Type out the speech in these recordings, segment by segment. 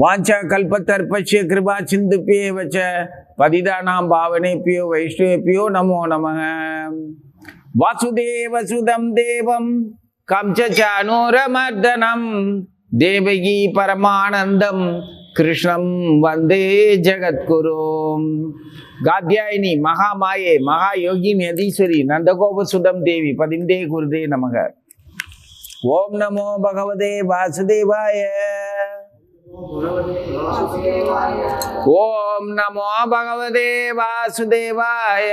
वाचा कल्पतर्पस्य कृपा सिंधुभ्येव च पतितानां पावनेभ्यो वैष्णवेभ्यो नमो नमः। वासुदेवसुतं देवं कंसचाणूरमर्दनं देवकी परमानंदं कृष्णं वंदे जगद्गुरुं। गाद्यायिनी महामाये महायोगिनी यदीश्वरी नंदगोपसुतं देवी पदिंदे गुरुदे नमः। ओम नमो भगवते वासुदेवाय। ओम नमो भगवते वासुदेवाय।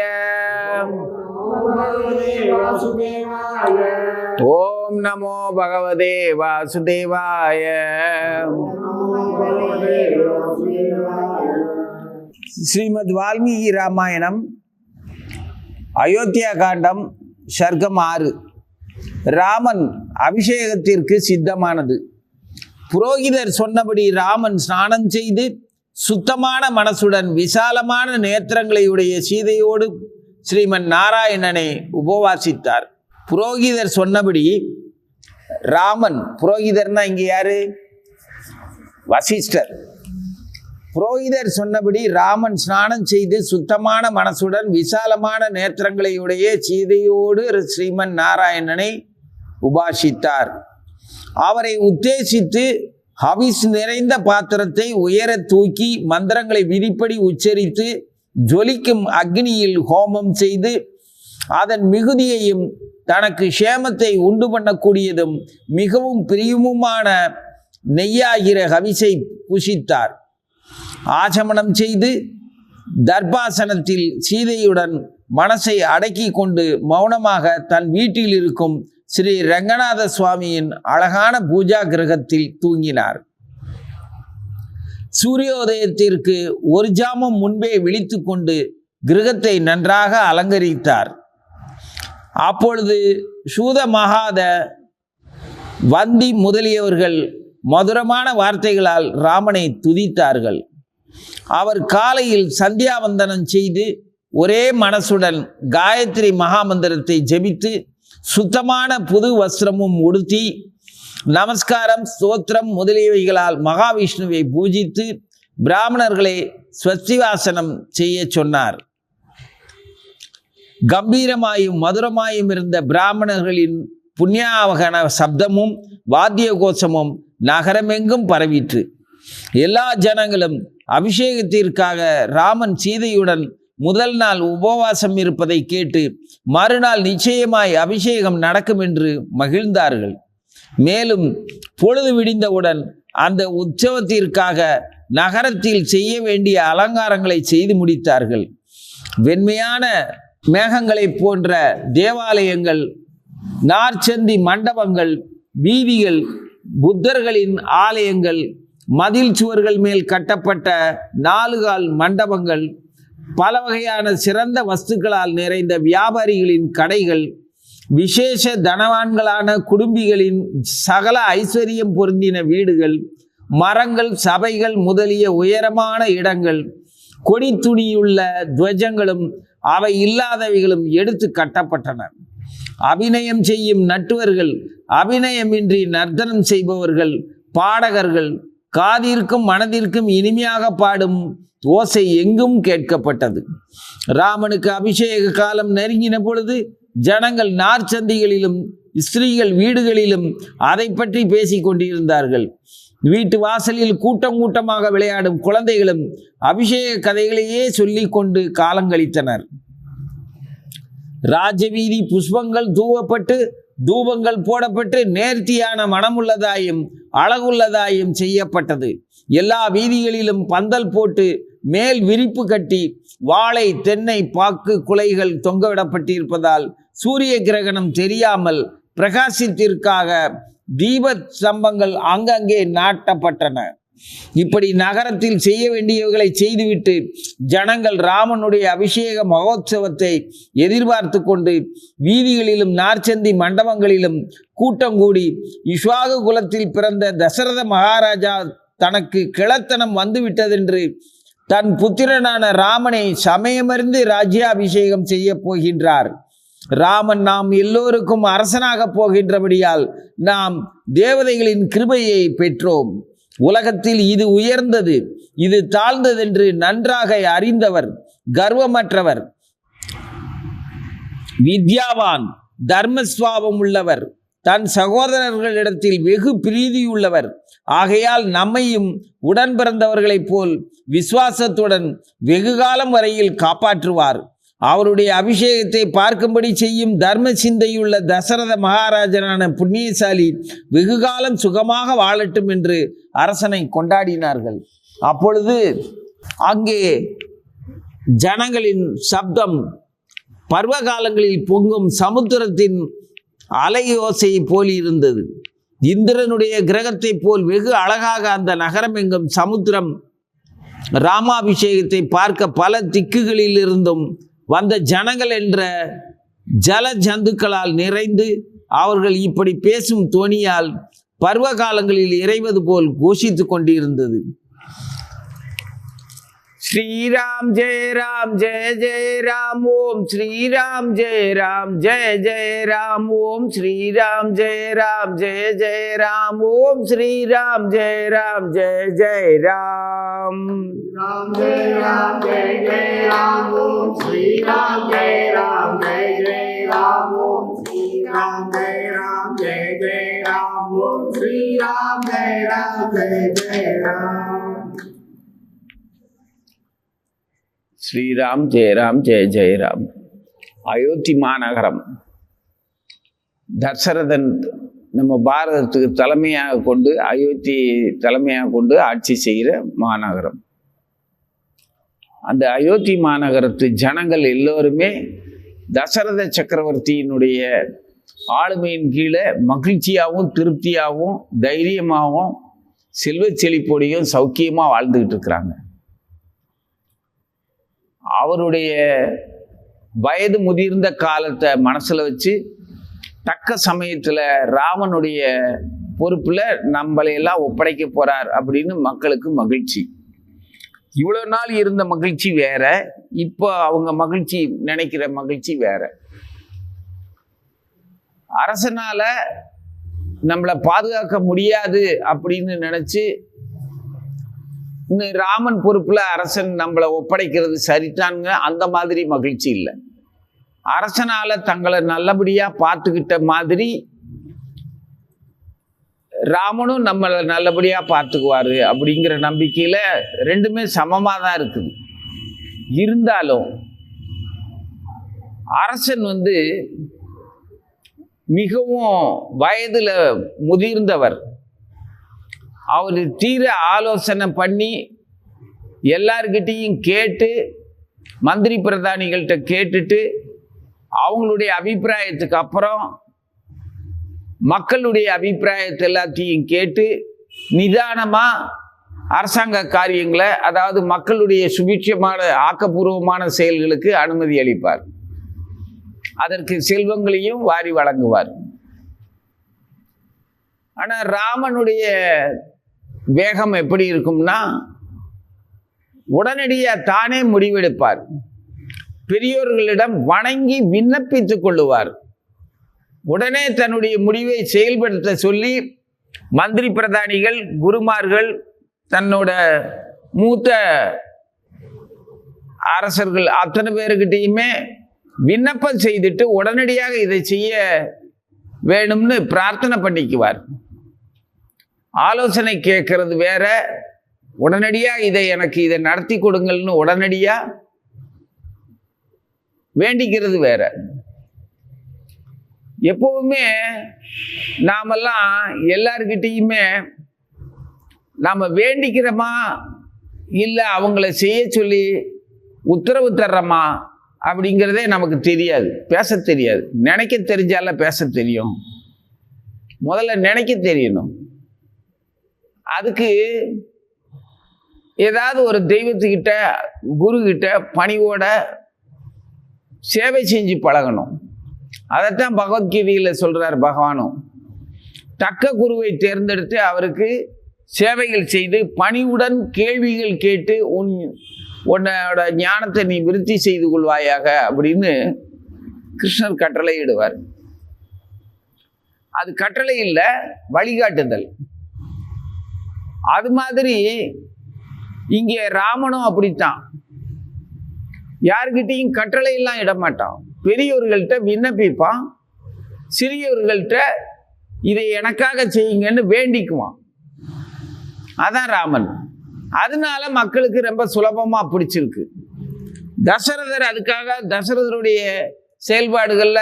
ओम नमो भगवते वासुदेवाय। श्रीमद् वाल्मीकि रामायणम अयोध्या कांडम सर्गम 6। ராமன் அபிஷேகத்திற்கு சித்தமானது. புரோகிதர் சொன்னபடி ராமன் ஸ்நானம் செய்து சுத்தமான மனசுடன் விசாலமான நேத்திரங்களை உடைய சீதையோடு ஸ்ரீமன் நாராயணனை உபவாசித்தார். புரோகிதர் சொன்னபடி ராமன், புரோகிதர்னா இங்கே யாரு? வசிஷ்டர். புரோகிதர் சொன்னபடி ராமன் ஸ்நானம் செய்து சுத்தமான மனசுடன் விசாலமான நேத்திரங்களை உடைய சீதையோடு ஸ்ரீமன் நாராயணனை உபாசித்தார். அவரை உத்தேசித்து ஹவிஸ் நிறைந்த பாத்திரத்தை உயர தூக்கி மந்திரங்களை விதிப்படி உச்சரித்து ஜொலிக்கும் அக்னியில் ஹோமம் செய்து அதன் மிகுதியையும் தனக்கு சேமத்தை உண்டு பண்ணக்கூடியதும் மிகவும் பிரியமுமான நெய்யாகிற ஹவிஸை புசித்தார். ஆசமனம் செய்து தர்பாசனத்தில் சீதையுடன் மனசை அடக்கி கொண்டு மௌனமாக தன் வீட்டில் இருக்கும் ஸ்ரீ ரங்கநாத சுவாமியின் அழகான பூஜா கிரகத்தில் தூங்கினார். சூரியோதயத்திற்கு ஒரு ஜாமம் முன்பே விழித்து கொண்டு கிரகத்தை நன்றாக அலங்கரித்தார். அப்பொழுது சூத மகாத வந்தி முதலியவர்கள் மதுரமான வார்த்தைகளால் ராமனை துதித்தார்கள். அவர் காலையில் சந்தியாவந்தனம் செய்து ஒரே மனசுடன் காயத்ரி மகாமந்திரத்தை ஜெபித்து சுத்தமான புது வஸ்திரமும் உடுத்தி நமஸ்காரம் ஸ்தோத்திரம் முதலியவைகளால் மகாவிஷ்ணுவை பூஜித்து பிராமணர்களை ஸ்வஸ்திவாசனம் செய்ய சொன்னார். கம்பீரமாயும் மதுரமாயும் இருந்த பிராமணர்களின் புண்ணியாவகன சப்தமும் வாத்திய கோஷமும் நகரமெங்கும் பரவிற்று. எல்லா ஜனங்களும் அபிஷேகத்திற்காக ராமன் சீதையுடன் முதல் நாள் உபவாசம் இருப்பதை கேட்டு மறுநாள் நிச்சயமாய் அபிஷேகம் நடக்கும் என்று மகிழ்ந்தார்கள். மேலும் பொழுது விடிந்தவுடன் அந்த உற்சவத்திற்காக நகரத்தில் செய்ய வேண்டிய அலங்காரங்களை செய்து முடித்தார்கள். வெண்மையான மேகங்களை போன்ற தேவாலயங்கள், நார்ச்சந்தி மண்டபங்கள், வீதிகள், புத்தர்களின் ஆலயங்கள், மதில் சுவர்கள் மேல் கட்டப்பட்ட 4 கால் மண்டபங்கள், பல வகையான சிறந்த வஸ்துக்களால் நிறைந்த வியாபாரிகளின் கடைகள், விசேஷ தனவான்களான குடும்பிகளின் சகல ஐஸ்வர்யம் பொருந்தின வீடுகள், மரங்கள், சபைகள் முதலிய உயரமான இடங்கள், கொடி துணியுள்ள துவஜங்களும் அவை இல்லாதவைகளும் எடுத்து கட்டப்பட்டன. அபிநயம் செய்யும் நட்டுவர்கள், அபிநயமின்றி நர்த்தனம் செய்பவர்கள், பாடகர்கள், காதிற்கும் மனதிற்கும் இனிமையாக பாடும் ஓசை எங்கும் கேட்கப்பட்டது. ராமனுக்கு அபிஷேக காலம் நெருங்கின பொழுது ஜனங்கள் நார்ச்சந்திகளிலும் ஸ்திரீகள் வீடுகளிலும் அதை பற்றி பேசிக் கொண்டிருந்தார்கள். வீட்டு வாசலில் கூட்டம் கூட்டமாக விளையாடும் குழந்தைகளும் அபிஷேக கதைகளையே சொல்லி கொண்டு காலங்கழித்தனர். ராஜவீதி புஷ்பங்கள் தூவப்பட்டு தூபங்கள் போடப்பட்டு நேர்த்தியான மனமுள்ளதாயும் அழகுள்ளதாயும் செய்யப்பட்டது. எல்லா வீதிகளிலும் பந்தல் போட்டு மேல் விரிப்பு கட்டி வாழை, தென்னை, பாக்கு குலைகள் தொங்கவிடப்பட்டிருப்பதால் சூரிய கிரகணம் தெரியாமல் பிரகாசத்திற்காக தீப ஸ்தம்பங்கள் அங்கங்கே நாட்டப்பட்டன. இப்படி நகரத்தில் செய்ய வேண்டியவைகளை செய்துவிட்டு ஜனங்கள் ராமனுடைய அபிஷேக மகோத்சவத்தை எதிர்பார்த்து கொண்டு வீதிகளிலும் நார்ச்சந்தி மண்டபங்களிலும் கூட்டம் கூடி இஷ்வாகு குலத்தில் பிறந்த தசரத மகாராஜா தனக்கு கிழத்தனம் வந்துவிட்டதென்று தன் புத்திரனான ராமனை சமயமறிந்து ராஜ்யாபிஷேகம் செய்ய போகின்றார். ராமன் நாம் எல்லோருக்கும் அரசனாக போகின்றபடியால் நாம் தேவதைகளின் கிருபையை பெற்றோம். உலகத்தில் இது உயர்ந்தது, இது தாழ்ந்ததென்று நன்றாக அறிந்தவர், கர்வமற்றவர், வித்யாவான், தர்மஸ்வாபம் உள்ளவர், தன் சகோதரர்களிடத்தில் வெகு பிரீதியுள்ளவர். ஆகையால் நம்மையும் உடன் பிறந்தவர்களைப் போல் விசுவாசத்துடன் வெகுகாலம் வரையில் காப்பாற்றுவார். அவருடைய அபிஷேகத்தை பார்க்கும்படி செய்யும் தர்ம சிந்தையுள்ள தசரத மகாராஜனான புண்ணியசாலி வெகுகாலம் சுகமாக வாழட்டும் என்று அரசனை கொண்டாடினார்கள். அப்பொழுது அங்கே ஜனங்களின் சப்தம் பருவ காலங்களில் பொங்கும் சமுத்திரத்தின் அலையோசையை போல் இருந்தது. இந்திரனுடைய கிரகத்தை போல் வெகு அழகாக அந்த நகரம் எங்கும் சமுத்திரம் ராமாபிஷேகத்தை பார்க்க பல திக்குகளில் இருந்தும் வந்த ஜனங்கள் என்ற ஜல ஜந்துக்களால் நிறைந்து அவர்கள் இப்படி பேசும் தொனியால் பருவ காலங்களில் இறைவது போல் கோஷித்து கொண்டிருந்தது. श्रीराम जय जय राम ओम श्रीराम जय जय राम ओम श्रीराम जय जय राम ओम श्रीराम जय जय राम। राम जय राम ओम श्रीराम जय जय राम ओम श्रीराम जय राम ओम श्रीराम जय जय राम। ஸ்ரீராம் ஜெய ஜெய ராம். அயோத்தி மாநகரம் தசரதன் நம்ம பாரதத்துக்கு தலைமையாக கொண்டு, அயோத்தி தலைமையாக கொண்டு ஆட்சி செய்கிற மாநகரம். அந்த அயோத்தி மாநகரத்து ஜனங்கள் எல்லோருமே தசரத சக்கரவர்த்தியினுடைய ஆளுமையின் கீழே மகிழ்ச்சியாகவும் திருப்தியாகவும் தைரியமாகவும் செல்வ செழிப்போடையும் சௌக்கியமாக வாழ்ந்துக்கிட்டு இருக்கிறாங்க. அவருடைய வயது முதிர்ந்த காலத்தை மனசில் வச்சு தக்க சமயத்தில் ராமனுடைய பொறுப்பில் நம்மளையெல்லாம் ஒப்படைக்க போகிறார் அப்படின்னு மக்களுக்கு மகிழ்ச்சி. இவ்வளோ நாள் இருந்த மகிழ்ச்சி வேற, இப்போ அவங்க மகிழ்ச்சி நினைக்கிற மகிழ்ச்சி வேற. அரசனால நம்மளை பாதுகாக்க முடியாது அப்படின்னு நினச்சி இன்னும் ராமன் பொறுப்பில் அரசன் நம்மளை ஒப்படைக்கிறது சரிதாங்க, அந்த மாதிரி மகிழ்ச்சி இல்லை. அரசனால தங்களை நல்லபடியாக பார்த்துக்கிட்ட மாதிரி ராமனும் நம்மளை நல்லபடியாக பார்த்துக்குவாரு அப்படிங்கிற நம்பிக்கையில் ரெண்டுமே சமமாக தான் இருக்குது. இருந்தாலும் அரசன் மிகவும் வயதில் முதிர்ந்தவர். அவர் தீர ஆலோசனை பண்ணி எல்லார்கிட்டையும் கேட்டு, மந்திரி பிரதானிகள்கிட்ட கேட்டுட்டு, அவங்களுடைய அபிப்பிராயத்துக்கு அப்புறம் மக்களுடைய அபிப்பிராயத்தை எல்லாத்தையும் கேட்டு நிதானமாக அரசாங்க காரியங்களை, அதாவது மக்களுடைய சுபிட்சமான ஆக்கப்பூர்வமான செயல்களுக்கு அனுமதி அளிப்பார். அதற்கு செல்வங்களையும் வாரி வழங்குவார். ஆனால் ராமனுடைய வேகம் எப்படி இருக்கும்னா, உடனடியாக தானே முடிவெடுப்பார். பெரியோர்களிடம் வணங்கி விண்ணப்பித்துக் கொள்ளுவார். உடனே தன்னுடைய முடிவை செயல்படுத்த சொல்லி மந்திரி பிரதானிகள், குருமார்கள், தன்னோட மூத்த அரசர்கள் அத்தனை பேருக்கிட்டையுமே விண்ணப்பம் செய்துட்டு உடனடியாக இதை செய்ய வேணும்னு பிரார்த்தனை பண்ணிக்குவார். ஆலோசனை கேட்கறது வேற, உடனடியாக இதை நடத்தி கொடுங்கள்னு உடனடியாக வேண்டிக்கிறது வேற. எப்பவுமே நாமெல்லாம் எல்லார்கிட்டையுமே நாம் வேண்டிக்கிறோமா இல்லை அவங்கள செய்ய சொல்லி உத்தரவு தர்றோமா அப்படிங்கிறதே நமக்கு தெரியாது, பேச தெரியாது. நினைக்க தெரிஞ்சால பேச தெரியும். முதல்ல நினைக்க தெரியணும். அதுக்கு ஏதாவது ஒரு தெய்வத்துக்கிட்ட, குருக்கிட்ட பணிவோட சேவை செஞ்சு பழகணும். அதைத்தான் பகவத்கீதையில் சொல்கிறார் பகவானும். தக்க குருவை தேர்ந்தெடுத்து அவருக்கு சேவைகள் செய்து பணிவுடன் கேள்விகள் கேட்டு உன்னோட ஞானத்தை நீ விருத்தி செய்து கொள்வாயாக அப்படின்னு கிருஷ்ணர் கட்டளை இடுவார். அது கட்டளை இல்லை, வழிகாட்டுதல். அது மாதிரி இங்கே ராமனும் அப்படித்தான். யாருக்கிட்டையும் கட்டளை எல்லாம் இட மாட்டான். பெரியவர்கள்ட்ட விண்ணப்பிப்பான், சிறியவர்கள்ட்ட இதை எனக்காக செய்யுங்கன்னு வேண்டிக்குவான். அதான் ராமன். அதனால மக்களுக்கு ரொம்ப சுலபமா பிடிச்சிருக்கு. தசரதர் அதுக்காக தசரதருடைய செயல்பாடுகள்ல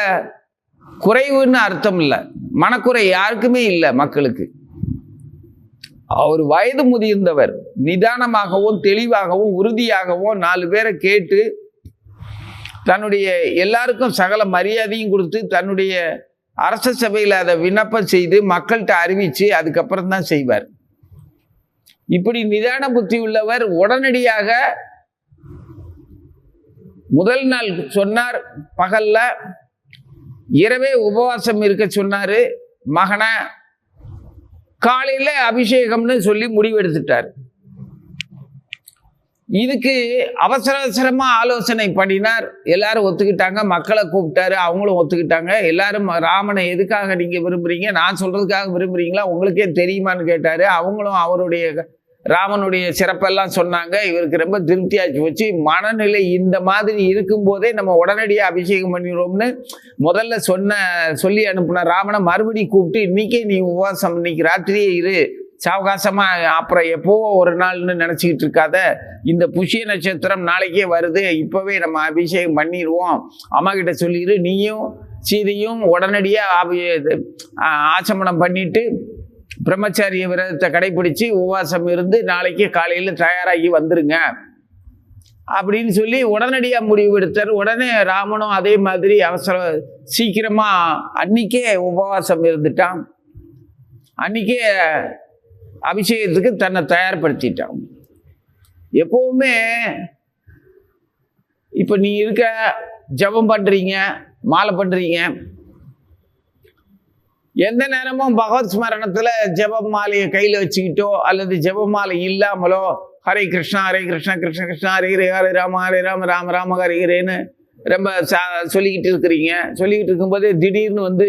குறைவுன்னு அர்த்தம் இல்லை, மனக்குறை யாருக்குமே இல்லை மக்களுக்கு. அவர் வயது முதிர்ந்தவர், நிதானமாகவும் தெளிவாகவும் உறுதியாகவும் 4 பேரை கேட்டு தன்னுடைய எல்லாருக்கும் சகல மரியாதையும் கொடுத்து தன்னுடைய அரச சபையில் அதை விண்ணப்பம் செய்து மக்கள்கிட்ட அறிவித்து அதுக்கப்புறம் தான் செய்வார். இப்படி நிதான புத்தி உள்ளவர் உடனடியாக முதல் நாள் சொன்னார், பகல்ல இரவே உபவாசம் இருக்க சொன்னாரு மகனை. காலையில அபிஷேகம்னு சொல்லி முடிவெடுத்துட்டார். இதுக்கு அவசர அவசரமா ஆலோசனை பண்ணினார். எல்லாரும் ஒத்துக்கிட்டாங்க, மக்களை கூப்பிட்டாரு, அவங்களும் ஒத்துக்கிட்டாங்க. எல்லாரும் ராமனை எதுக்காக நீங்க விரும்புறீங்க, நான் சொல்றதுக்காக விரும்புறீங்களா, உங்களுக்கே தெரியுமான்னு கேட்டாரு. அவங்களும் அவருடைய ராமனுடைய சிறப்பெல்லாம் சொன்னாங்க. இவருக்கு ரொம்ப திருப்தியாச்சு வச்சு, மனநிலை இந்த மாதிரி இருக்கும்போதே நம்ம உடனடியாக அபிஷேகம் பண்ணிடுவோம்னு முதல்ல சொல்லி அனுப்புன ராமனை மறுபடியும் கூப்பிட்டு, இன்னைக்கே நீ உபவாசம், இன்னைக்கு ராத்திரியே இரு, சாவகாசமா அப்புறம் எப்போவோ ஒரு நாள்னு நினச்சிக்கிட்டு இருக்காத, இந்த புஷ்ய நட்சத்திரம் நாளைக்கே வருது, இப்போவே நம்ம அபிஷேகம் பண்ணிடுவோம், அம்மா கிட்ட சொல்லிடு, நீயும் சீதையும் உடனடியாக ஆச்சமனம் பண்ணிட்டு பிரம்மச்சாரிய விரதத்தை கடைபிடிச்சு உபவாசம் இருந்து நாளைக்கு காலையில் தயாராகி வந்துருங்க அப்படின்னு சொல்லி உடனடியாக முடிவு எடுத்தார். உடனே ராமனும் அதே மாதிரி சீக்கிரமா அன்னைக்கே உபவாசம் இருந்துட்டான். அன்னைக்கே அபிஷேகத்துக்கு தன்னை தயார்படுத்திட்டான். எப்பவுமே இப்போ நீ இருக்க ஜபம் பண்றீங்க, மாலை பண்றீங்க, எந்த நேரமும் பகவத் ஸ்மரணத்தில் ஜெப மாலையை கையில் வச்சுக்கிட்டோ அல்லது ஜெப மாலை இல்லாமலோ ஹரே கிருஷ்ணா ஹரே கிருஷ்ணா கிருஷ்ண கிருஷ்ணா ஹரே ஹரே ஹரே ராம ராம ராம ஹரே ஹரேன்னு ரொம்ப சொல்லிக்கிட்டு இருக்கிறீங்க. சொல்லிக்கிட்டு இருக்கும்போதே திடீர்னு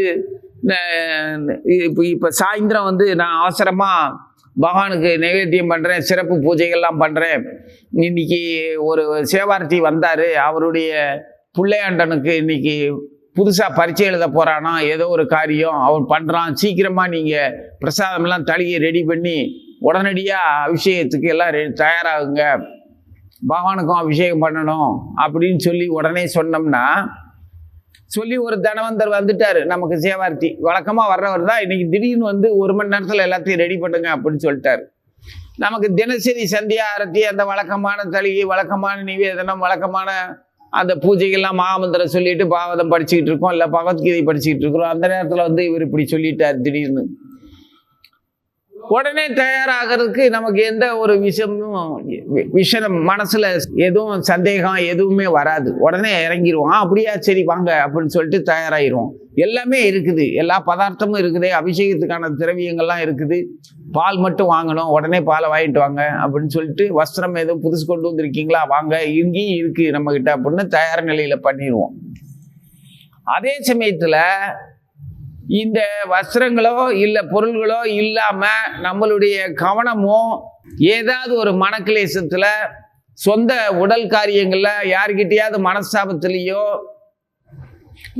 இப்போ சாயந்தரம் நான் அவசரமாக பகவானுக்கு நைவேத்தியம் பண்ணுறேன், சிறப்பு பூஜைகள்லாம் பண்ணுறேன், இன்னைக்கு ஒரு சேவார்த்தி வந்தார், அவருடைய பிள்ளையாண்டனுக்கு இன்னைக்கு புதுசாக பரீட்சை எழுத போகிறானா, ஏதோ ஒரு காரியம் அவன் பண்ணுறான், சீக்கிரமாக நீங்கள் பிரசாதமெல்லாம் தளியை ரெடி பண்ணி உடனடியாக அபிஷேகத்துக்கு எல்லாம் தயாராகுங்க, பகவானுக்கும் அபிஷேகம் பண்ணணும் அப்படின்னு சொல்லி உடனே சொன்னோம்னா, சொல்லி ஒரு தனவந்தர் வந்துட்டார் நமக்கு சேவார்த்தி, வழக்கமாக வர்றவர் தான், இன்னைக்கு திடீர்னு 1 மணி நேரத்தில் எல்லாத்தையும் ரெடி பண்ணுங்க அப்படின்னு சொல்லிட்டார். நமக்கு தினசரி சந்தியா ஆரத்தி, அந்த வழக்கமான தளிகை, வழக்கமான நிவேதனம், வழக்கமான அந்த பூஜைகள்லாம் மகாமந்திரம் சொல்லிட்டு பாகவதம் படிச்சுக்கிட்டு இருக்கோம், இல்லை பகவத்கீதை படிச்சுக்கிட்டு இருக்கிறோம். அந்த நேரத்தில் இவர் இப்படி சொல்லிட்டார் திடீர்னு. உடனே தயாராகிறதுக்கு நமக்கு எந்த ஒரு விஷயம் மனசுல எதுவும் சந்தேகம் எதுவுமே வராது. உடனே இறங்கிடுவோம், அப்படியா சரி வாங்க அப்படின்னு சொல்லிட்டு தயாராகிடுவோம். எல்லாமே இருக்குது, எல்லா பதார்த்தமும் இருக்குது, அபிஷேகத்துக்கான திரவியங்கள்லாம் இருக்குது, பால் மட்டும் வாங்கணும், உடனே பாலை வாங்கிட்டு வாங்க அப்படின்னு சொல்லிட்டு, வஸ்திரம் எதுவும் புதுசு கொண்டு வந்திருக்கீங்களா, வாங்க, இங்கேயும் இருக்கு நம்ம கிட்ட அப்படின்னு தயார் நிலையில பண்ணிடுவோம். அதே சமயத்துல இந்த வஸ்திரங்களோ இல்லை பொருள்களோ இல்லாம நம்மளுடைய கவனமோ ஏதாவது ஒரு மனக்கிலேசத்துல, சொந்த உடல் காரியங்கள்ல, யாருக்கிட்டையாவது மனஸ்தாபத்திலேயோ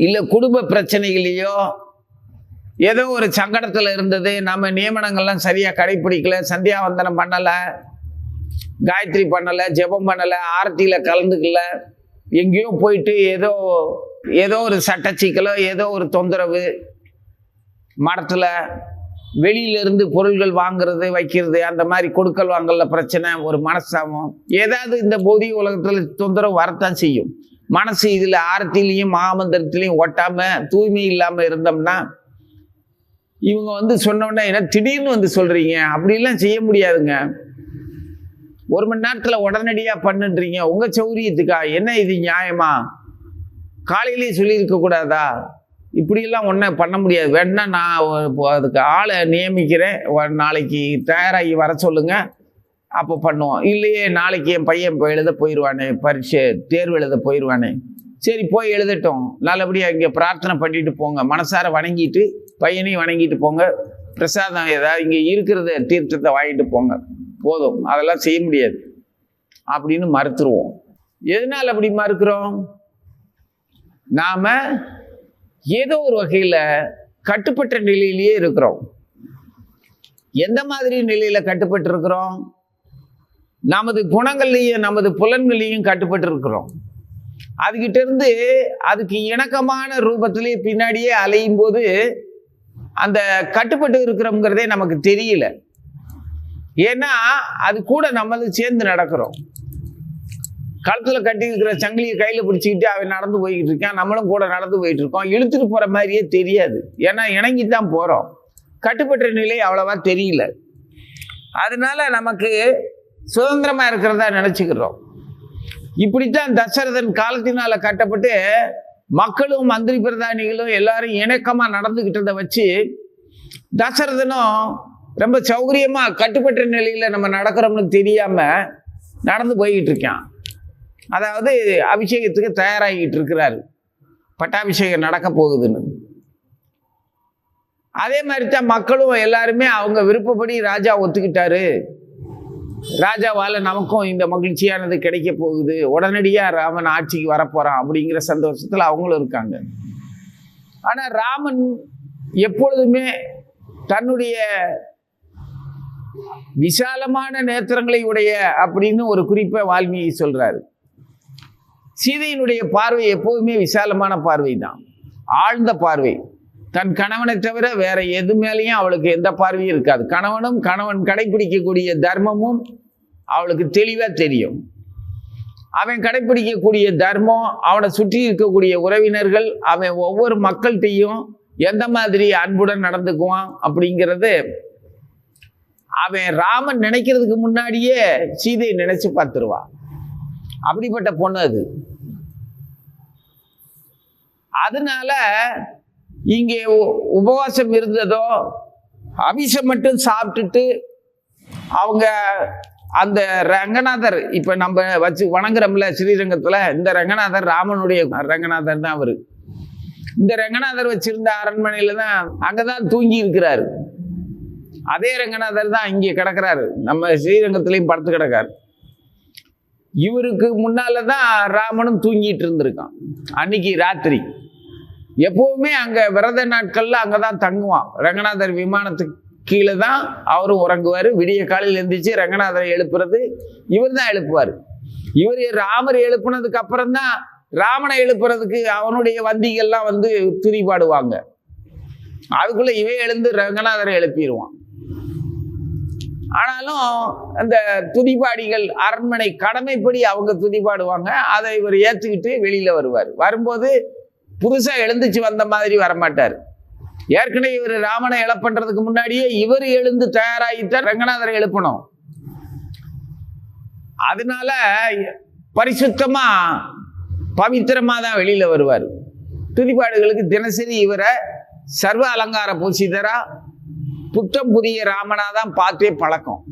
இல்லை குடும்ப பிரச்சனைகளையோ ஏதோ ஒரு சங்கடத்தில் இருந்தது, நம்ம நியமனங்கள்லாம் சரியாக கடைப்பிடிக்கல, சந்தியாவந்தனம் பண்ணலை, காயத்ரி பண்ணலை, ஜெபம் பண்ணலை, ஆரத்தியில் கலந்துக்கல, எங்கேயோ போயிட்டு ஏதோ ஒரு சட்டச்சிக்கலோ ஏதோ ஒரு தொந்தரவு, மடத்தில் வெளியிலிருந்து பொருள்கள் வாங்குறது வைக்கிறது, அந்த மாதிரி கொடுக்கல் வாங்கல பிரச்சனை, ஒரு மனஸ்தாபம், ஏதாவது இந்த பௌதிக உலகத்தில் தொந்தரவு வரத்தான் செய்யும். மனசு இதில் ஆரத்திலையும் மகாமந்திரத்திலையும் ஒட்டாம தூய்மை இல்லாமல் இருந்தோம்னா, இவங்க சொன்னோன்னா என்ன திடீர்னு சொல்றீங்க, அப்படிலாம் செய்ய முடியாதுங்க. 1 மணி நேரத்தில் உடனடியாக பண்ணுன்றீங்க, உங்க சௌரியத்துக்கா? என்ன இது நியாயமா? காலையிலேயே சொல்லியிருக்க கூடாதா? இப்படியெல்லாம் ஒன்றும் பண்ண முடியாது. வேணா நான் அதுக்கு ஆளை நியமிக்கிறேன், நாளைக்கு தயாராகி வர சொல்லுங்க, அப்போ பண்ணுவோம். இல்லையே நாளைக்கு என் பையன் எழுத போயிடுவானே, பரீட்சை தேர்வு எழுத போயிடுவானே, சரி போய் எழுதட்டும், நல்லபடியாக இங்கே பிரார்த்தனை பண்ணிட்டு போங்க, மனசார வணங்கிட்டு பையனையும் வணங்கிட்டு போங்க, பிரசாதம் ஏதாவது இங்கே இருக்கிறத தீர்த்தத்தை வாங்கிட்டு போங்க, போதும், அதெல்லாம் செய்ய முடியாது அப்படின்னு மறுத்துருவோம். எதனால் அப்படி மறுக்கிறோம்? நாம ஏதோ ஒரு வகையில் கட்டுப்பட்ட நிலையிலேயே இருக்கிறோம். எந்த மாதிரி நிலையில கட்டுப்பட்டு இருக்கிறோம்? நமது குணங்கள்லையும் நமது புலன்களையும் கட்டுப்பட்டு இருக்கிறோம். அதுகிட்ட இருந்து அதுக்கு இணக்கமான ரூபத்திலே பின்னாடியே அலையும் போது அந்த கட்டுப்பட்டு இருக்கிறோங்கிறதே நமக்கு தெரியல. ஏன்னா அது கூட நம்மளது சேர்ந்து நடக்கிறோம். கழுத்துல கட்டி இருக்கிற சங்கிலியை கையில பிடிச்சிக்கிட்டு அவன் நடந்து போய்கிட்டு இருக்கான், நம்மளும் கூட நடந்து போயிட்டு இருக்கோம். இழுத்துட்டு போற மாதிரியே தெரியாது, ஏன்னா இணங்கித்தான் போறோம். கட்டுப்பட்ட நிலை அவ்வளவா தெரியல. அதனால நமக்கு சுதந்திரமா இருக்கிறதா நினைச்சுக்கிறோம். இப்படித்தான் தசரதன் காலத்தினால கட்டப்பட்டு மக்களும் மந்திரி பிரதானிகளும் எல்லாரும் இணக்கமா நடந்துகிட்டதை வச்சு தசரதனும் ரொம்ப சௌகரியமா கட்டுப்பட்ட நிலையில நம்ம நடக்கிறோம்னு தெரியாம நடந்து போய்கிட்டு இருக்கான். அதாவது அபிஷேகத்துக்கு தயாராகிட்டு இருக்கிறாரு, பட்டாபிஷேகம் நடக்க போகுதுன்னு. அதே மாதிரி தான் மக்களும் எல்லாருமே அவங்க விருப்பப்படி ராஜா ஒத்துக்கிட்டாரு, ராஜாவால் நமக்கும் இந்த மகிழ்ச்சியானது கிடைக்க போகுது, உடனடியாக ராமன் ஆட்சிக்கு வரப்போறான் அப்படிங்கிற சந்தோஷத்தில் அவங்களும் இருக்காங்க. ஆனால் ராமன் எப்பொழுதுமே தன்னுடைய விசாலமான நேத்திரங்களை உடைய அப்படின்னு ஒரு குறிப்பை வால்மீகி சொல்றாரு. சீதையினுடைய பார்வை எப்போதுமே விசாலமான பார்வை தான், ஆழ்ந்த பார்வை. தன் கணவனை தவிர வேற எது மேலேயும் அவளுக்கு எந்த பார்வையும் இருக்காது. கணவன் கடைபிடிக்கக்கூடிய தர்மமும் அவளுக்கு தெளிவாக தெரியும். அவன் கடைபிடிக்கக்கூடிய தர்மம், அவனை சுற்றி இருக்கக்கூடிய உறவினர்கள், அவன் ஒவ்வொரு மக்கள்கிட்டையும் எந்த மாதிரி அன்புடன் நடந்துக்குவான் அப்படிங்கிறது அவன் ராமன் நினைக்கிறதுக்கு முன்னாடியே சீதையை நினைச்சு பார்த்துருவான். அப்படிப்பட்ட பொண்ணு அது. அதனால இங்கே உபவாசம் இருந்ததோ, அபிஷம் மட்டும் சாப்பிட்டுட்டு அவங்க அந்த ரங்கநாதர், இப்ப நம்ம வச்சு வணங்குறோம்ல ஸ்ரீரங்கத்துல, இந்த ரங்கநாதர் ராமனுடைய ரங்கநாதர் தான் அவரு. இந்த ரங்கநாதர் வச்சிருந்த அரண்மனையில தான் அங்கதான் தூங்கி இருக்கிறாரு. அதே ரங்கநாதர் தான் இங்கே கிடக்கிறாரு, நம்ம ஸ்ரீரங்கத்திலையும் படுத்து கிடக்காரு. இவருக்கு முன்னாலதான் ராமனும் தூங்கிட்டு இருந்திருக்கான். அன்னைக்கு ராத்திரி எப்பவுமே அங்க விரத நாட்கள்ல அங்கதான் தங்குவான். ரங்கநாதர் விமானத்துக்கு கீழே தான் அவரும் உறங்குவார். விடிய காலையில் எழுந்திரிச்சு ரங்கநாதரை எழுப்புறது இவர் தான் எழுப்புவார். இவர் ராமர் எழுப்புனதுக்கு அப்புறம் தான் ராமனை எழுப்புறதுக்கு அவனுடைய வந்திகள்லாம் வந்து துதிபாடுவாங்க. அதுக்குள்ள இவன் எழுந்து ரங்கநாதரை எழுப்பிடுவான். ஆனாலும் அந்த துதிபாடிகள் அரண்மனை கடமைப்படி அவங்க துதிபாடுவாங்க. அதை இவர் ஏற்றுக்கிட்டு வெளியில வருவார். வரும்போது புதுசா எழுந்துச்சு வந்த மாதிரி வரமாட்டார். ஏற்கனவே இவர் ராமனை எழுப்பன்றதுக்கு முன்னாடியே இவர் எழுந்து தயாராகித்தான் ரங்கநாதரை எழுப்பணும். அதனால பரிசுத்தமா பவித்திரமா தான் வெளியில வருவார். துதிபாடுகளுக்கு தினசரி இவரை சர்வ அலங்கார பூசிதரா புத்தம் புதிய ராமனா தான் பார்த்தே பழக்கம்.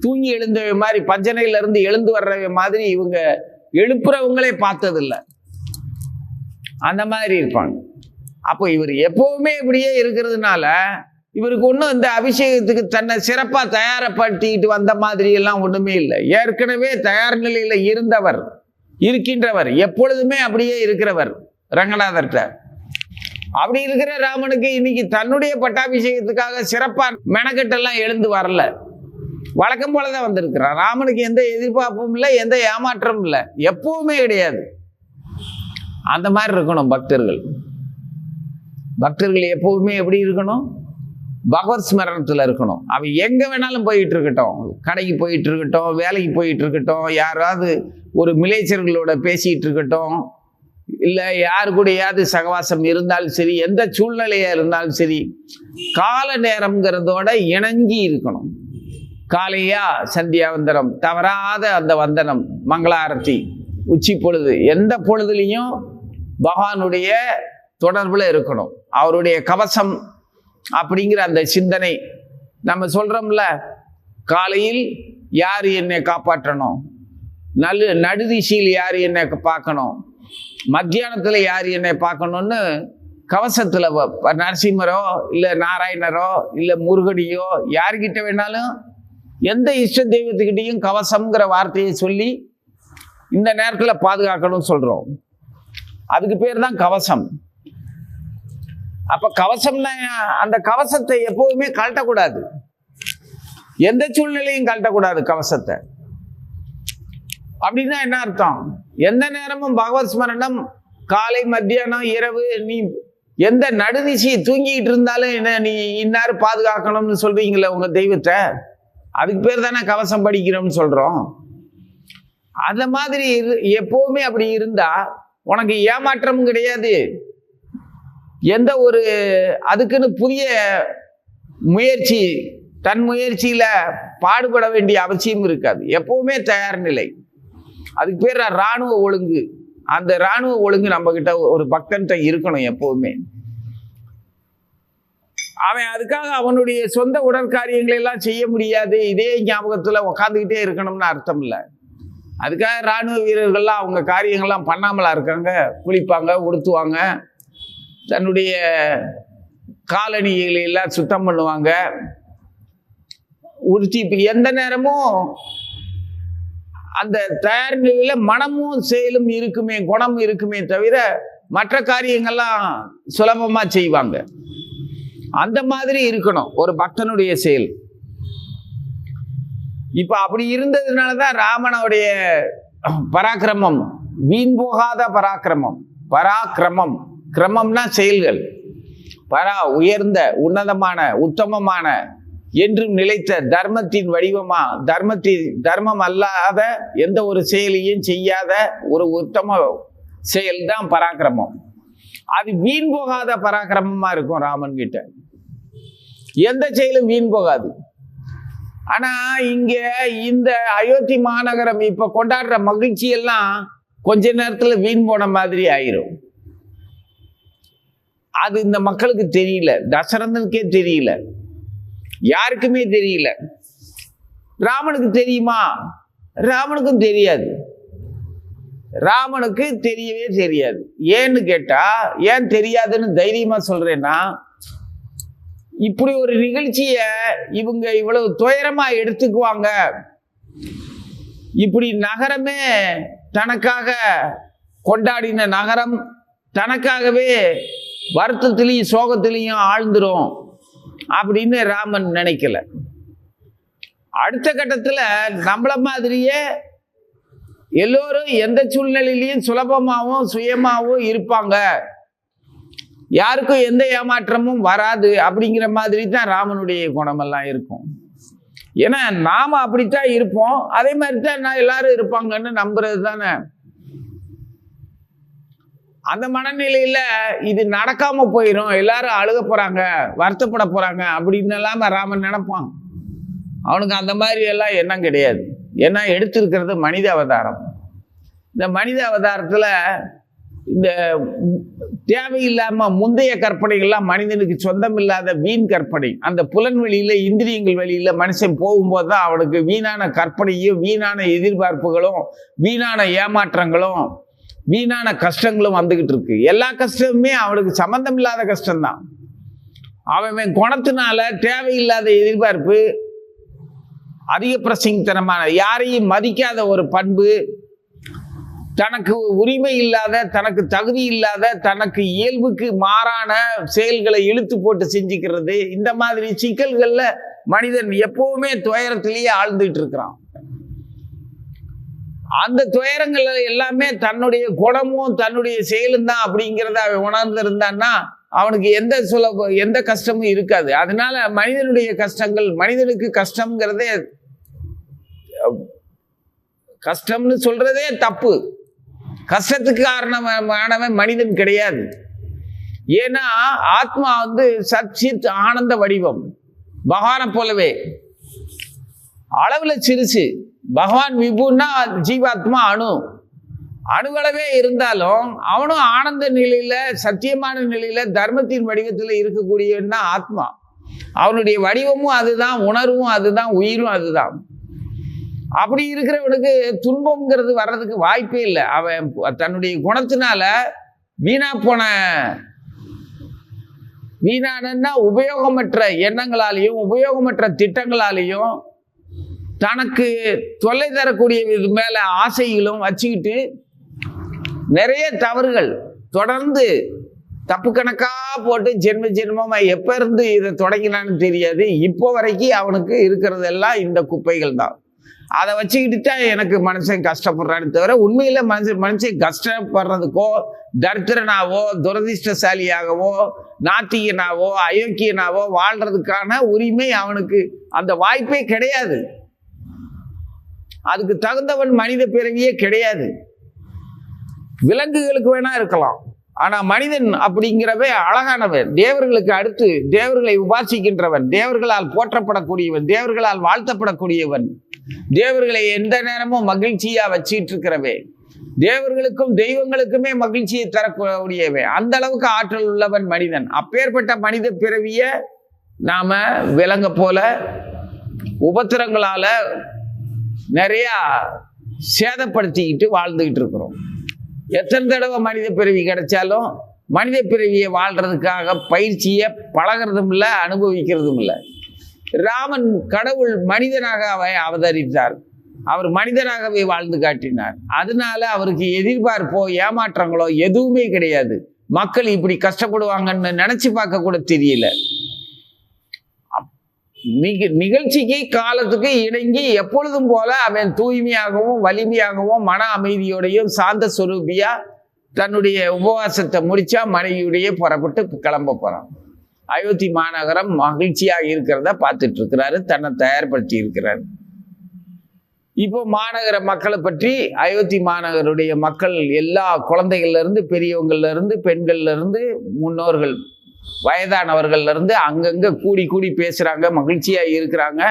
தூங்கி எழுந்தவை மாதிரி, பஞ்சனையில இருந்து எழுந்து வர்றவை மாதிரி இவங்க எழுப்புறவங்களே பார்த்ததில்லை. அந்த மாதிரி இருப்பாங்க. அப்போ இவர் எப்பவுமே இப்படியே இருக்கிறதுனால இவருக்கு ஒன்றும் இந்த அபிஷேகத்துக்கு தன்னை சிறப்பா தயாரப்படுத்திக்கிட்டு வந்த மாதிரி எல்லாம் ஒண்ணுமே இல்லை. ஏற்கனவே தயார் நிலையில இருக்கின்றவர், எப்பொழுதுமே அப்படியே இருக்கிறவர் ரங்கநாதர்கிட்ட. அப்படி இருக்கிற ராமனுக்கு இன்னைக்கு தன்னுடைய பட்டாபிஷேகத்துக்காக சிறப்பா மெனக்கெட்டெல்லாம் எழுந்து வரல, வழக்கம் போலதான் வந்திருக்கிறார். ராமனுக்கு எந்த எதிர்பார்ப்பும் இல்லை, எந்த ஏமாற்றமும் இல்லை, எப்பவுமே கிடையாது. அந்த மாதிரி இருக்கணும் பக்தர்கள். எப்பவுமே எப்படி இருக்கணும்? பகவத் ஸ்மரணத்துல இருக்கணும். அவன் எங்க வேணாலும் போயிட்டு இருக்கட்டும், கடைக்கு போயிட்டு இருக்கட்டும், வேலைக்கு போயிட்டு இருக்கட்டும், யாராவது ஒரு மிலேச்சர்களோட பேசிட்டு இருக்கட்டும், இல்லை யாரு கூடயாவது சகவாசம் இருந்தாலும் சரி, எந்த சூழ்நிலையா இருந்தாலும் சரி, கால நேரம்ங்கிறதோட இணங்கி இருக்கணும். காலையா சந்தியாவந்தனம், தவறாத அந்த வந்தனம், மங்களாரத்தி, உச்சி பொழுது, எந்த பொழுதுலையும் பகவானுடைய தொடர்புல இருக்கணும். அவருடைய கவசம் அப்படிங்கிற அந்த சிந்தனை. நம்ம சொல்றோம்ல, காலையில் யார் என்னை காப்பாற்றணும், நடுதிசையில் யார் என்னை பார்க்கணும், மத்தியானத்தில் யார் என்னை பார்க்கணும்னு கவசத்தில் நரசிம்மரோ இல்லை நாராயணரோ இல்லை முருகனையோ யார்கிட்ட வேணாலும் எந்த இஷ்ட தெய்வத்துக்கிட்டையும் கவசம்ங்கிற வார்த்தையை சொல்லி இந்த நேரத்தில் பாதுகாக்கணும்னு சொல்கிறோம். அதுக்கு பேர் தான் கவசம். அப்போ கவசம்னா அந்த கவசத்தை எப்போதுமே கழட்டக்கூடாது, எந்த சூழ்நிலையும் கழட்டக்கூடாது கவசத்தை. அப்படின்னா என்ன அர்த்தம்? எந்த நேரமும் பகவத் ஸ்மரணம், காலை மத்தியானம் இரவு, நீ எந்த நடுநிசி தூங்கிட்டு இருந்தாலும் என்ன நீ இன்னாரும் பாதுகாக்கணும்னு சொல்றீங்களே உங்க தெய்வத்தை, அதுக்கு பேர் தானே கவசம் படிக்கிறோம்னு சொல்றோம். அந்த மாதிரி எப்பவுமே அப்படி இருந்தா உனக்கு ஏமாற்றமும் கிடையாது, எந்த ஒரு அதுக்குன்னு புதிய முயற்சி தன் முயற்சியில பாடுபட வேண்டிய அவசியம் இருக்காது. எப்பவுமே தயார் நிலை. அதுக்கு பேர் இராணுவ ஒழுங்கு. அந்த இராணுவ ஒழுங்கு நம்ம கிட்ட ஒரு பக்தன்கிட்ட இருக்கணும் எப்பவுமே. அவன் அதுக்காக அவனுடைய சொந்த உடற்காரியங்களை எல்லாம் செய்ய முடியாது, இதே ஞாபகத்துல உக்காந்துக்கிட்டே இருக்கணும்னு அர்த்தம் இல்லை. அதுக்காக இராணுவ வீரர்கள்லாம் அவங்க காரியங்கள்லாம் பண்ணாமலா இருக்காங்க. குளிப்பாங்க, உடுத்துவாங்க, தன்னுடைய காலணிகளை எல்லாம் சுத்தம் பண்ணுவாங்க, உடுத்தி எந்த நேரமும் அந்த தயார் நிலையில மனமும் செயலும் இருக்குமே, குணம் இருக்குமே தவிர மற்ற காரியங்கள்லாம் சுலபமா செய்வாங்க. அந்த மாதிரி இருக்கணும் ஒரு பக்தனுடைய செயல். இப்ப அப்படி இருந்ததுனாலதான் ராமனுடைய பராக்கிரமம் வீண் போகாத பராக்கிரமம். பராக்கிரமம், கிரமம்னா செயல்கள். உயர்ந்த உன்னதமான உத்தமமான என்றும் நிலைத்த தர்மத்தின் வடிவமா, தர்மம் அல்லாத எந்த ஒரு செயலையும் செய்யாத ஒரு உத்தம செயல் தான் பராக்கிரமம். அது வீண் போகாத பராக்கிரமமா இருக்கும் ராமன் கிட்ட. எந்த செயலும் வீண் போகாது. ஆனா இங்க இந்த அயோத்தி மாநகரம் இப்ப கொண்டாடுற மகிழ்ச்சி எல்லாம் கொஞ்ச நேரத்துல வீண் போன மாதிரி ஆயிரும். அது இந்த மக்களுக்கு தெரியல, தசரதனுக்கே தெரியல, யாருக்குமே தெரியல. ராமனுக்கு தெரியுமா? ராமனுக்கும் தெரியாது. ராமனுக்கு தெரியவே தெரியாது. ஏன்னு கேட்டா, ஏன் தெரியாதுன்னு தைரியமா சொல்றேன்னா, இப்படி ஒரு நிகழ்ச்சிய இவங்க இவ்வளவு துயரமா எடுத்துக்குவாங்க, இப்படி நகரமே தனக்காக கொண்டாடின நகரம் தனக்காகவே வருத்தத்திலையும் சோகத்திலையும் ஆழ்ந்துரும் அப்படின்னு ராமன் நினைக்கல. அடுத்த கட்டத்துல நம்மள மாதிரியே எல்லோரும் எந்த சூழ்நிலையிலையும் சுலபமாகவும் சுயமாகவும் இருப்பாங்க, யாருக்கும் எந்த ஏமாற்றமும் வராது அப்படிங்கிற மாதிரி தான் ராமனுடைய குணமெல்லாம் இருக்கும். ஏன்னா நாம அப்படித்தான் இருப்போம், அதே மாதிரி தான் எல்லாரும் இருப்பாங்கன்னு நம்புறது தானே. அந்த மனநிலையில இது நடக்காம போயிடும், எல்லாரும் அழுக போறாங்க, வருத்தப்பட போறாங்க அப்படின்னு எல்லாம் ராமன் நினைப்பான். அவனுக்கு அந்த மாதிரி எல்லாம் எண்ணம் கிடையாது. ஏன்னா எடுத்திருக்கிறது மனித அவதாரம். இந்த மனித அவதாரத்துல இந்த தேவையில்லாம முந்தைய கற்பனைகள்லாம் மனிதனுக்கு சொந்தம் இல்லாத வீண் கற்பனை. அந்த புலன்வெளியில இந்திரியங்கள் வழியில மனுஷன் போகும்போது தான் அவனுக்கு வீணான கற்பனையும் வீணான எதிர்பார்ப்புகளும் வீணான ஏமாற்றங்களும் வீணான கஷ்டங்களும் வந்துகிட்டு இருக்கு. எல்லா கஷ்டமுமே அவனுக்கு சம்பந்தம் இல்லாத கஷ்டம்தான். அவன் குணத்தினால தேவையில்லாத எதிர்பார்ப்பு, அதிக பிரசங்கத்தனமான, யாரையும் மதிக்காத ஒரு பண்பு, தனக்கு உரிமை இல்லாத, தனக்கு தகுதி இல்லாத, தனக்கு இயல்புக்கு மாறான செயல்களை இழுத்து போட்டு செஞ்சுக்கிறது, இந்த மாதிரி சிக்கல்கள்ல மனிதன் எப்பவுமே துயரத்திலேயே ஆழ்ந்துட்டு இருக்கிறான். அந்த துயரங்கள் எல்லாமே தன்னுடைய குணமும் தன்னுடைய செயலும் தான் அப்படிங்கிறத அவன் உணர்ந்து இருந்தான்னா அவனுக்கு எந்த கஷ்டமும் இருக்காது. அதனால மனிதனுடைய கஷ்டங்கள், மனிதனுக்கு கஷ்டம்ங்கிறதே, கஷ்டம்னு சொல்றதே தப்பு. கஷ்டத்துக்கு காரணமானவன் மனிதன் கிடையாது. ஏன்னா ஆத்மா சச்சித் ஆனந்த வடிவம், பகவானை போலவே அளவுல சிறுசு. பகவான் விபுன்னா ஜீவாத்மா அணுவளவே இருந்தாலும் அவனும் ஆனந்த நிலையில, சத்தியமான நிலையில, தர்மத்தின் வடிவத்தில் இருக்கக்கூடியவன் தான் ஆத்மா. அவனுடைய வடிவமும் அதுதான், உணர்வும் அதுதான், உயிரும் அதுதான். அப்படி இருக்கிறவனுக்கு துன்பம்ங்கிறது வர்றதுக்கு வாய்ப்பே இல்லை. அவன் தன்னுடைய குணத்தினால வீணா போன வீணானன்னா உபயோகமற்ற எண்ணங்களாலையும் உபயோகமற்ற திட்டங்களாலையும் தனக்கு தொல்லை தரக்கூடிய இது மேல ஆசைகளும் வச்சுக்கிட்டு நிறைய தவறுகள் தொடர்ந்து தப்பு கணக்கா போட்டு ஜென்ம ஜென்மமா எப்ப இருந்து இதை தொடங்கினான்னு தெரியாது. இப்போ வரைக்கும் அவனுக்கு இருக்கிறதெல்லாம் இந்த குப்பைகள் தான். அதை வச்சுக்கிட்டு தான் எனக்கு மனுஷன் கஷ்டப்படுறான்னு தவிர உண்மையில மனுஷன் கஷ்டப்படுறதுக்கோ தரித்திரனாவோ துரதிர்ஷ்டசாலியாகவோ நாத்திகனாவோ அயோக்கியனாவோ வாழ்றதுக்கான உரிமை அவனுக்கு அந்த வாய்ப்பே கிடையாது. அதுக்கு தகுந்தவன் மனித பிறவியே கிடையாது. விலங்குகளுக்கு வேணா இருக்கலாம், ஆனா மனிதன் அப்படிங்கிறவே அழகானவன், தேவர்களுக்கு அடுத்து தேவர்களை உபாசிக்கின்றவன், தேவர்களால் போற்றப்படக்கூடியவன், தேவர்களால் வாழ்த்தப்படக்கூடியவன், தேவர்களை எந்த நேரமும் மகிழ்ச்சியா வச்சிட்டு இருக்கிறவே, தேவர்களுக்கும் தெய்வங்களுக்குமே மகிழ்ச்சியை தரக்கூடியவன், அந்த அளவுக்கு ஆற்றல் உள்ளவன் மனிதன். அப்பேற்பட்ட மனித பிறவிய நாம விலங்க போல உபத்திரங்களால நிறைய சேதப்படுத்திக்கிட்டு வாழ்ந்துகிட்டு இருக்கிறோம். எத்தனை தடவை மனித பிறவி கிடைச்சாலும் மனித பிறவியை வாழ்றதுக்காக பயிற்சியை பழகிறதும் இல்லை, அனுபவிக்கிறதும் இல்லை. ராமன் கடவுள் மனிதனாக அவதரித்தார், அவர் மனிதனாகவே வாழ்ந்து காட்டினார். அதனால அவருக்கு எதிர்பார்ப்போ ஏமாற்றங்களோ எதுவுமே கிடையாது. மக்கள் இப்படி கஷ்டப்படுவாங்கன்னு நினைச்சு பார்க்க கூட தெரியல. நிகழ்ச்சிக்கு காலத்துக்கு இணங்கி எப்பொழுதும் போல அவன் தூய்மையாகவும் வலிமையாகவும் மன அமைதியோடையும் சாந்த சொரூபியா தன்னுடைய உபவாசத்தை முடிச்சா மனைவியுடைய புறப்பட்டு கிளம்ப போறான். அயோத்தி மாநகரம் மகிழ்ச்சியாக இருக்கிறத பார்த்துட்டு இருக்கிறாரு, தன்னை தயார்படுத்தி இருக்கிறாரு. இப்போ மாநகர மக்களை பற்றி அயோத்தி மாநகருடைய மக்கள் எல்லா குழந்தைகள்ல இருந்து பெரியவங்கள்ல இருந்து பெண்கள்ல இருந்து முன்னோர்கள் வயதானவர்கள்ல இருந்து அங்கங்க கூடி கூடி பேசுறாங்க, மகிழ்ச்சியா இருக்கிறாங்க.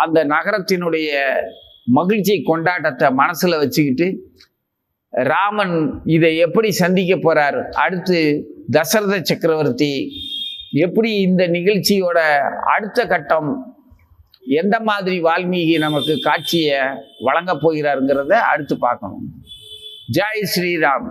அந்த நகரத்தினுடைய மகிழ்ச்சி கொண்டாட்டத்தை மனசுல வச்சுக்கிட்டு ராமன் இதை எப்படி சந்திக்க போறார், அடுத்து தசரத சக்கரவர்த்தி எப்படி இந்த நிகழ்ச்சியோட அடுத்த கட்டம் எந்த மாதிரி வால்மீகி நமக்கு காட்சியை வழங்க போகிறாருங்கிறத அடுத்து பார்க்கணும். ஜெய் ஸ்ரீராம்.